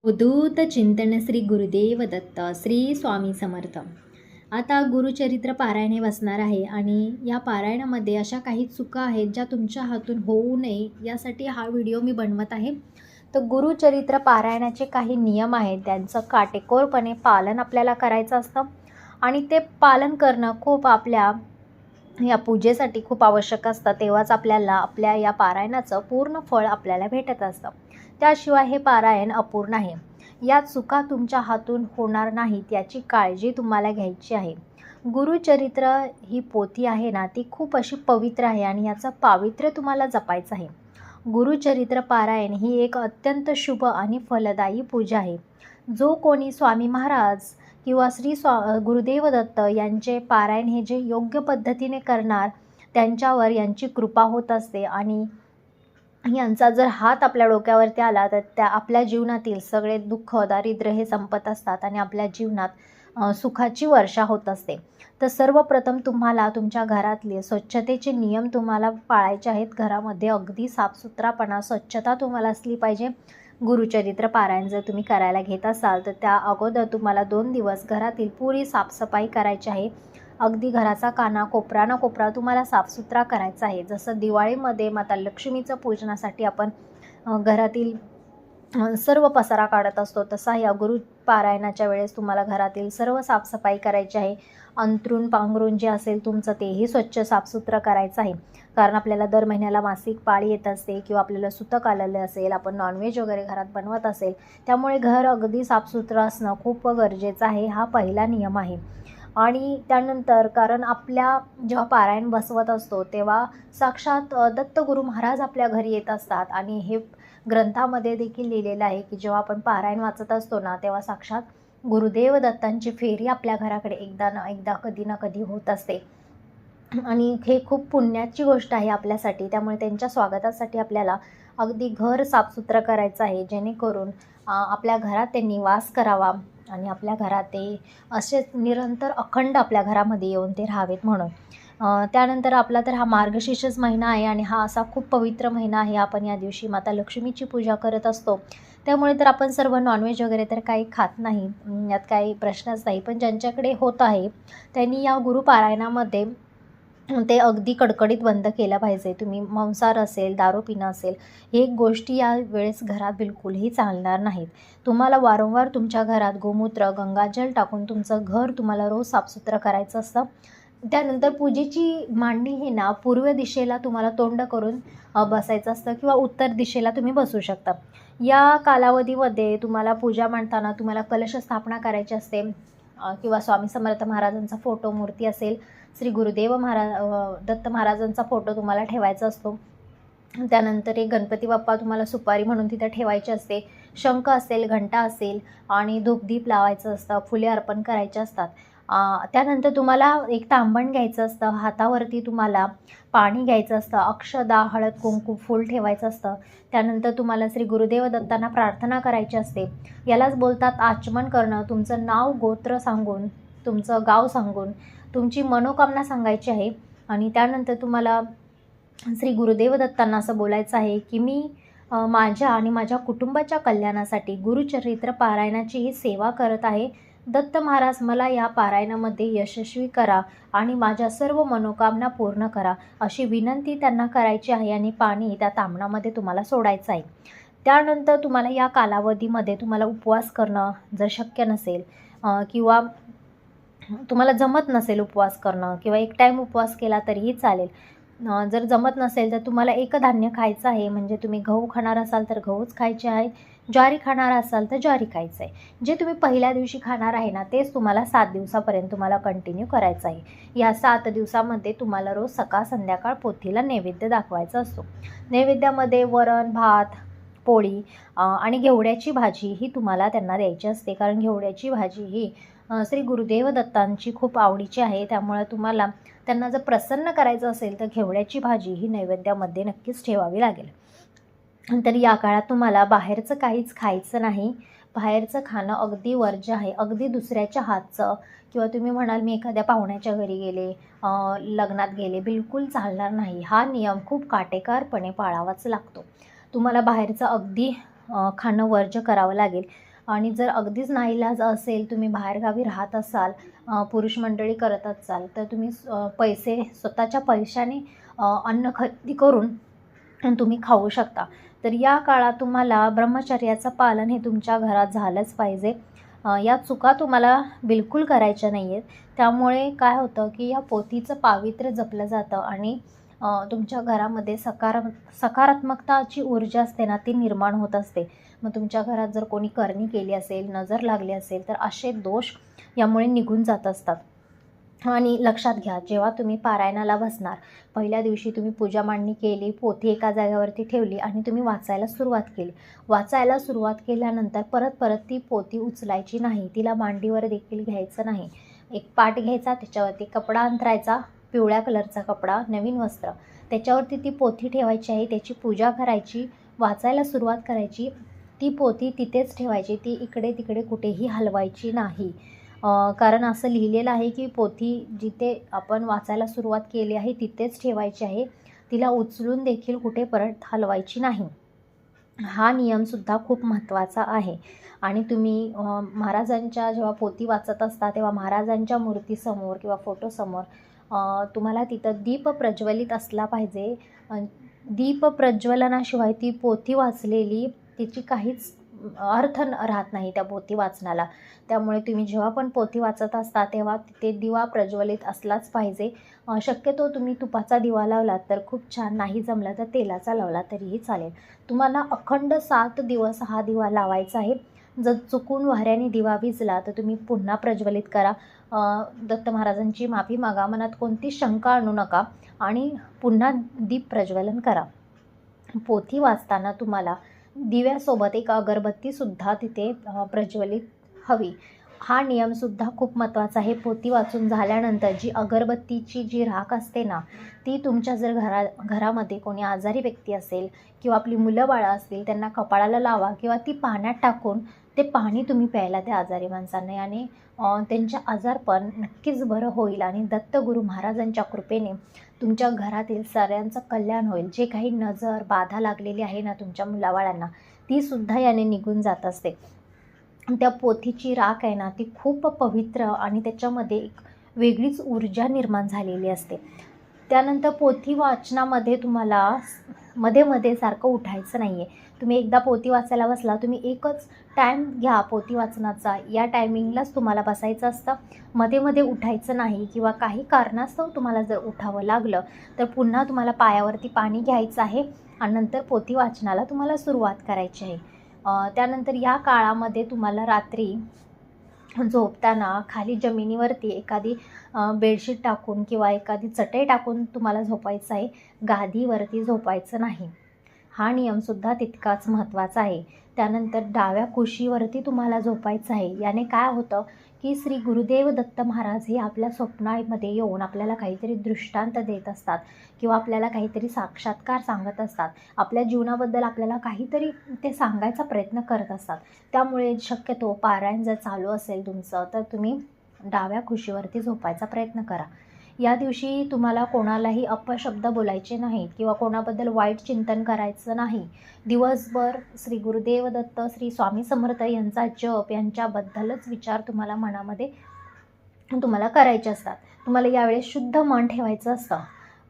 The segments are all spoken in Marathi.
उद्धूत चिंतन श्री गुरुदेव दत्त श्री स्वामी समर्थ. आता गुरुचरित्र पारायणे वाचणार आहे आणि या पारायणामध्ये अशा काही चुका आहेत ज्या तुमच्या हातून होऊ नये यासाठी हा व्हिडिओ मी बनवत आहे. तर गुरुचरित्र पारायणाचे काही नियम आहेत, त्यांचं काटेकोरपणे पालन आपल्याला करायचं असतं आणि ते पालन करणं खूप आपल्या या पूजेसाठी खूप आवश्यक असतं. तेव्हाच आपल्याला आपल्या या पारायणाचं पूर्ण फळ आपल्याला भेटत असतं. त्याशिवाय हे पारायण अपूर्ण आहे. या चुका तुमच्या हातून होणार नाहीत याची काळजी तुम्हाला घ्यायची आहे. गुरुचरित्र ही पोथी आहे ना, ती खूप अशी पवित्र आहे आणि याचं पावित्र्य तुम्हाला जपायचं आहे. गुरुचरित्र पारायण ही एक अत्यंत शुभ आणि फलदायी पूजा आहे. जो कोणी स्वामी महाराज किंवा गुरुदेव दत्त यांचे पारायण हे जे योग्य पद्धतीने करणार त्यांच्यावर यांची कृपा होत असते आणि यांचा जर हात आपल्या डोक्यावरती आला तर त्या आपल्या जीवनातील सगळे दुःख दारिद्र्य हे संपत असतात आणि आपल्या जीवनात सुखाची वर्षा होत असते. तर सर्वप्रथम तुम्हाला तुमच्या घरातले स्वच्छतेचे नियम तुम्हाला पाळायचे आहेत. घरामध्ये अगदी साफसुथरापणा स्वच्छता तुम्हाला असली पाहिजे. गुरुचरित्र पारायण जर तुम्ही करायला घेत असाल तर त्या अगोदर तुम्हाला 2 दिवस घरातील पुरी साफसफाई करायची आहे. अगदी घराचा कोपरा ना कोपरा तुम्हाला साफसुथरा करायचा आहे. जसं दिवाळीमध्ये माता लक्ष्मीचं पूजनासाठी आपण घरातील सर्व पसारा काढत असतो, तसा या गुरुपारायणाच्या वेळेस तुम्हाला घरातील सर्व साफसफाई करायची आहे. अंथरूण पांघरूण जे असेल तुमचं तेही स्वच्छ साफसुथरं करायचं आहे. कारण आपल्याला दर महिन्याला मासिक पाळी येत असते किंवा आपल्याला सुतक आलेलं असेल, आपण नॉनव्हेज वगैरे घरात बनवत असेल, त्यामुळे घर अगदी साफसुथरं असणं खूप गरजेचं आहे. हा पहिला नियम आहे. आणि त्यानंतर कारण आपल्या जेव्हा पारायण बसवत असतो तेव्हा साक्षात दत्तगुरू महाराज आपल्या घरी येत असतात आणि हे ग्रंथामध्ये देखील लिहिलेलं आहे की जेव्हा आपण पारायण वाचत असतो ना, तेव्हा साक्षात गुरुदेव दत्तांची फेरी आपल्या घराकडे एकदा ना एकदा कधी ना कधी होत असते आणि हे खूप पुण्याची गोष्ट आहे आपल्यासाठी. त्यामुळे त्यांच्या स्वागतासाठी आपल्याला अगदी घर साफसुथरं करायचं आहे, जेणेकरून आपल्या घरात त्यांनी वास करावा आणि आपल्या घरात ते असेच निरंतर अखंड आपल्या घरामध्ये येऊन ते राहावेत म्हणून. त्यानंतर आपला तर हा मार्गशीर्षच महिना आहे आणि हा असा खूप पवित्र महिना आहे. आपण या दिवशी माता लक्ष्मीची पूजा करत असतो. त्यामुळे तर आपण सर्व नॉनव्हेज वगैरे तर काही खात नाही, यात काही प्रश्नच नाही. पण ज्यांच्याकडे होत आहे त्यांनी या गुरुपारायणामध्ये ते अगदी कडकडीत बंद केलं पाहिजे. तुम्ही मांसाहार असेल, दारू पिणं असेल, हे गोष्टी या वेळेस घरात बिलकुलही चालणार नाहीत. तुम्हाला वारंवार तुमच्या घरात गोमूत्र, गंगाजल टाकून तुमचं घर तुम्हाला रोज साफसुथरं करायचं असतं. त्यानंतर पूजेची मांडणी ही ना पूर्व दिशेला तुम्हाला तोंड करून बसायचं असतं किंवा उत्तर दिशेला तुम्ही बसू शकता. या कालावधीमध्ये तुम्हाला पूजा मांडताना तुम्हाला कलश स्थापना करायची असते किंवा स्वामी समर्थ महाराजांचा फोटो मूर्ती असेल, श्री गुरुदेव दत्त महाराजांचा फोटो तुम्हाला ठेवायचा असतो. त्यानंतर एक गणपती बाप्पा तुम्हाला सुपारी म्हणून तिथं ठेवायची असते. शंख असेल, घंटा असेल आणि धूपदीप लावायचं असतं, फुले अर्पण करायचे असतात. त्यानंतर तुम्हाला एक तांबण घ्यायचं असतं, हातावरती तुम्हाला पाणी घ्यायचं असतं, अक्षदा, हळद, कुंकू, फूल ठेवायचं असतं. त्यानंतर तुम्हाला श्री गुरुदेव दत्तांना प्रार्थना करायची असते. यालाच बोलतात आचमन करणं. तुमचं नाव, गोत्र सांगून, तुमचं गाव सांगून तुमची मनोकामना सांगायची आहे आणि त्यानंतर तुम्हाला श्री गुरुदेव दत्तांना असं बोलायचं आहे की मी माझ्या आणि माझ्या कुटुंबाच्या कल्याणासाठी गुरुचरित्र पारायणाची ही सेवा करत आहे. दत्त महाराज मला या पारायणामध्ये यशस्वी करा आणि माझ्या सर्व मनोकामना पूर्ण करा, अशी विनंती त्यांना करायची आहे आणि पाणी त्या तांबणामध्ये तुम्हाला सोडायचं आहे. त्यानंतर तुम्हाला या कालावधीमध्ये तुम्हाला उपवास करणं जर शक्य नसेल किंवा तुम्हाला जमत नसेल उपवास करणं किंवा एक टाईम उपवास केला तरीही चालेल. जर जमत नसेल तर तुम्हाला एकधान्य खायचं आहे. म्हणजे तुम्ही गहू खाणार असाल तर गहूच खायचे आहे, ज्वारी खाणार असाल तर ज्वारी खायचं आहे. जे तुम्ही पहिल्या दिवशी खाणार आहे ना, तेच तुम्हाला 7 दिवसापर्यंत तुम्हाला कंटिन्यू करायचं आहे. या 7 दिवसामध्ये तुम्हाला रोज सकाळ संध्याकाळ पोथीला नैवेद्य दाखवायचा असतो. नैवेद्यामध्ये वरण, भात, पोळी आणि घेवड्याची भाजी ही तुम्हाला त्यांना द्यायची असते. कारण घेवड्याची भाजी ही श्री गुरुदेव दत्तांची खूप आवडीची आहे. त्यामुळे तुम्हाला त्यांना जर प्रसन्न करायचं असेल तर घेवड्याची भाजी ही नैवेद्यामध्ये नक्कीच ठेवावी लागेल. तर या काळात तुम्हाला बाहेरचं काहीच खायचं नाही. बाहेरचं खाणं अगदी वर्ज्य आहे. अगदी दुसऱ्याच्या हातचं किंवा तुम्ही म्हणाल मी एखाद्या पाहुण्याच्या घरी गेले, लग्नात गेले, बिलकुल चालणार नाही. हा नियम खूप काटेकोरपणे पाळावाच लागतो. तुम्हाला बाहेरचं अगदी खाणं वर्ज्य करावं लागेल. आणि जर अगदीच नाईलाज असेल, तुम्ही बाहेरगावी राहत असाल, पुरुष मंडळी करत असाल, तर तुम्ही पैसे स्वतःच्या पैशाने अन्न खरेदी करून तुम्ही खाऊ शकता. तर या काळात तुम्हाला ब्रह्मचर्याचं पालन हे तुमच्या घरात झालंच पाहिजे. या चुका तुम्हाला बिलकुल करायच्या नाही आहेत. त्यामुळे काय होतं की या पोथीचं पावित्र्य जपलं जातं आणि तुमच्या घरामध्ये सकारात्मकताची ऊर्जा असते ना, ती निर्माण होत असते. मग तुमच्या घरात जर कोणी करणी केली असेल, नजर लागली असेल, तर असे दोष यामुळे निघून जात असतात. आणि लक्षात घ्या, जेव्हा तुम्ही पारायणाला बसणार, पहिल्या दिवशी तुम्ही पूजा मांडणी केली, पोथी एका जागेवरती ठेवली आणि तुम्ही वाचायला सुरुवात केली. वाचायला सुरुवात केल्यानंतर परत ती पोथी उचलायची नाही, तिला मांडीवर देखील घ्यायचं नाही. एक पाट घ्यायचा, त्याच्यावरती कपडा अंथरायचा, पिवळ्या कलरचा कपडा, नवीन वस्त्र, त्याच्यावरती ती पोथी ठेवायची आहे, त्याची पूजा करायची, वाचायला सुरुवात करायची. ती पोथी तिथेच ठेवायची, ती इकडे तिकडे कुठेही हलवायची नाही. कारण असं लिहिलेलं आहे की पोथी जिथे आपण वाचायला सुरुवात केली आहे तिथेच ठेवायची आहे, तिला उचलून देखील कुठे परत हलवायची नाही. हा नियमसुद्धा खूप महत्त्वाचा आहे. आणि तुम्ही महाराजांच्या जेव्हा पोथी वाचत असता, तेव्हा महाराजांच्या मूर्तीसमोर किंवा फोटोसमोर तुम्हाला तिथं दीप प्रज्वलित असला पाहिजे. दीप प्रज्वलनाशिवाय ती पोथी वाचलेली तिची काहीच अर्थ राहत नाही त्या पोथी वाचनाला. त्यामुळे तुम्ही जेव्हा पण पोथी वाचत असता तेव्हा तिथे दिवा प्रज्वलित असलाच पाहिजे. शक्यतो तुम्ही तुपाचा दिवा लावलात तर खूप छान, नाही जमलं तर तेलाचा लावला तरीही चालेल. तुम्हाला अखंड 7 दिवस हा दिवा लावायचा आहे. जर चुकून वाऱ्याने दिवा विझला तर तुम्ही पुन्हा प्रज्वलित करा. दत्त महाराजांची माफी मागा, मनात कोणती शंका आणू नका आणि पुन्हा दीप प्रज्वलन करा. पोथी वाचताना तुम्हाला दिव्यासोबत एक अगरबत्तीसुद्धा तिथे प्रज्वलित हवी. हा नियमसुद्धा खूप महत्त्वाचा आहे. पोथी वाचून झाल्यानंतर जी अगरबत्तीची जी राख असते ना, ती तुमच्या जर घरामध्ये कोणी आजारी व्यक्ती असेल किंवा आपली मुलं बाळं असतील, त्यांना कपाळाला लावा किंवा ती पाण्यात टाकून ते पाणी तुम्ही प्यायला त्या आजारी माणसांना, आणि त्यांचे आजारपण नक्कीच बरं होईल आणि दत्तगुरू महाराजांच्या कृपेने तुमच्या घरातील साऱ्यांचं कल्याण होईल. जे काही नजर बाधा लागलेली आहे ना तुमच्या मुलाबाळांना, तीसुद्धा याने निघून जात असते. त्या पोथीची राख आहे ना, ती खूप पवित्र आणि त्याच्यामध्ये एक वेगळीच ऊर्जा निर्माण झालेली असते. त्यानंतर पोथी वाचनामध्ये तुम्हाला मध्ये सारखं उठायचं नाही आहे. तुम्ही एकदा पोथी वाचायला बसला, तुम्ही एकच टाईम घ्या पोथी वाचनाचा, या टायमिंगलाच तुम्हाला बसायचं असतं. मध्ये उठायचं नाही किंवा काही कारणास्तव तुम्हाला जर उठावं लागलं तर पुन्हा तुम्हाला पायावरती पाणी घ्यायचं आहे आणि नंतर पोथी वाचनाला तुम्हाला सुरुवात करायची आहे. त्यानंतर या काळामध्ये तुम्हाला रात्री झोपताना खाली जमिनीवरती एखादी बेडशीट टाकून किंवा एखादी चटई टाकून तुम्हाला झोपायचं आहे. गादीवरती झोपायचं नाही. हा नियमसुद्धा तितकाच महत्त्वाचा आहे. त्यानंतर डाव्या कुशीवरती तुम्हाला झोपायचं आहे. याने काय होतं की श्री गुरुदेव दत्त महाराज हे आपल्या स्वप्नामध्ये येऊन आपल्याला काहीतरी दृष्टांत देत असतात किंवा आपल्याला काहीतरी साक्षात्कार सांगत असतात. आपल्या जीवनाबद्दल आपल्याला काहीतरी ते सांगायचा प्रयत्न करत असतात. त्यामुळे शक्यतो पारायण जर चालू असेल तुमचं तर तुम्ही डाव्या कुशीवरती झोपायचा प्रयत्न करा. या दिवशी तुम्हाला कोणालाही अपशब्द बोलायचे नाहीत किंवा कोणाबद्दल वाईट चिंतन करायचं नाही. दिवसभर श्री गुरुदेव दत्त, श्री स्वामी समर्थ यांचा जप, यांच्याबद्दलच विचार तुम्हाला मनामध्ये तुम्हाला करायचे असतात. तुम्हाला यावेळेस शुद्ध मन ठेवायचं असतं.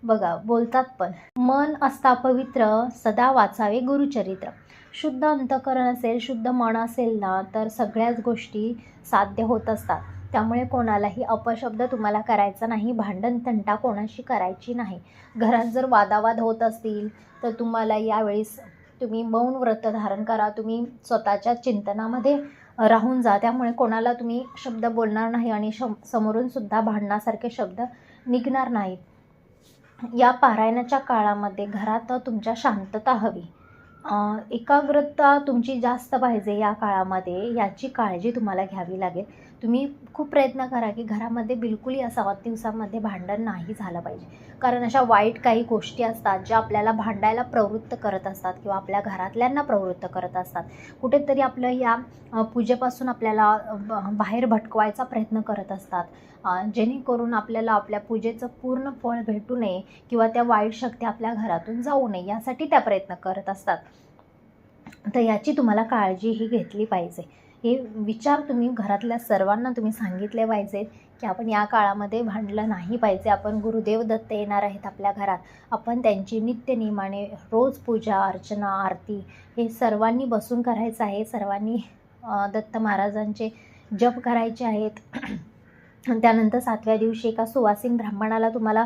बघा, बोलतात पण, मन असता पवित्र सदा वाचावे गुरुचरित्र. शुद्ध अंतःकरण असेल, शुद्ध मन असेल ना, तर सगळ्याच गोष्टी साध्य होत असतात. त्यामुळे कोणालाही अपशब्द तुम्हाला करायचा नाही, भांडण तंटा कोणाशी करायची नाही. घरात जर वादावाद होत असतील तर तुम्हाला यावेळेस तुम्ही मौन व्रत धारण करा. तुम्ही स्वतःच्या चिंतनामध्ये राहून जा. त्यामुळे कोणाला तुम्ही शब्द बोलणार नाही आणि समोरूनसुद्धा भांडणासारखे शब्द निघणार नाहीत. या पारायणाच्या काळामध्ये घरात तुमच्या शांतता हवी, एकाग्रता तुमची जास्त पाहिजे. या काळामध्ये याची काळजी तुम्हाला घ्यावी लागेल. तुम्ही खूप प्रयत्न करा की घरामध्ये बिलकुलही या 7 दिवसांमध्ये भांडण नाही झालं पाहिजे. कारण अशा वाईट काही गोष्टी असतात ज्या आपल्याला भांडायला प्रवृत्त करत असतात किंवा आपल्या घरातल्यांना प्रवृत्त करत असतात. कुठेतरी आपलं या पूजेपासून आपल्याला बाहेर भटकवायचा प्रयत्न करत असतात, जेणेकरून आपल्याला आपल्या पूजेचं पूर्ण फळ भेटू नये किंवा त्या वाईट शक्ती आपल्या घरातून जाऊ नये, यासाठी त्या प्रयत्न करत असतात. तर याची तुम्हाला काळजीही घेतली पाहिजे. हे विचार तुम्ही घरातल्या सर्वांना तुम्ही सांगितले पाहिजेत की आपण या काळामध्ये भांडलं नाही पाहिजे. आपण गुरुदेव दत्त येणार आहेत आपल्या घरात. आपण त्यांची नित्यनियमाने रोज पूजा, अर्चना, आरती हे सर्वांनी बसून करायचं आहे. सर्वांनी दत्त महाराजांचे जप करायचे आहेत. त्यानंतर 7व्या दिवशी एका सुवासिन ब्राह्मणाला तुम्हाला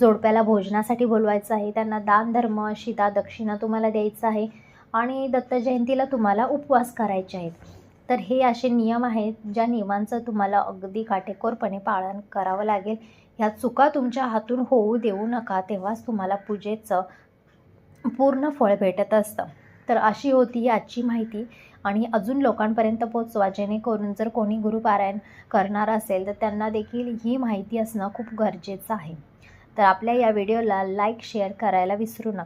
जोडप्याला भोजनासाठी बोलवायचं आहे. त्यांना दान, धर्म, शिदा, दक्षिणा तुम्हाला द्यायचं आहे आणि दत्त जयंतीला तुम्हाला उपवास करायचे आहेत. तर हे असे नियम आहेत, ज्या नियमांचं तुम्हाला अगदी काटेकोरपणे पालन करावं लागेल. ह्या चुका तुमच्या हातून होऊ देऊ नका, तेव्हाच तुम्हाला पूजेचं पूर्ण फळ भेटत असतं. तर अशी होती आजची माहिती आणि अजून लोकांपर्यंत पोचवा, जेणेकरून जर कोणी गुरुपारायण करणार असेल तर त्यांना देखील ही माहिती असणं खूप गरजेचं आहे. तर आपल्या या व्हिडिओला लाईक, शेअर करायला विसरू नका.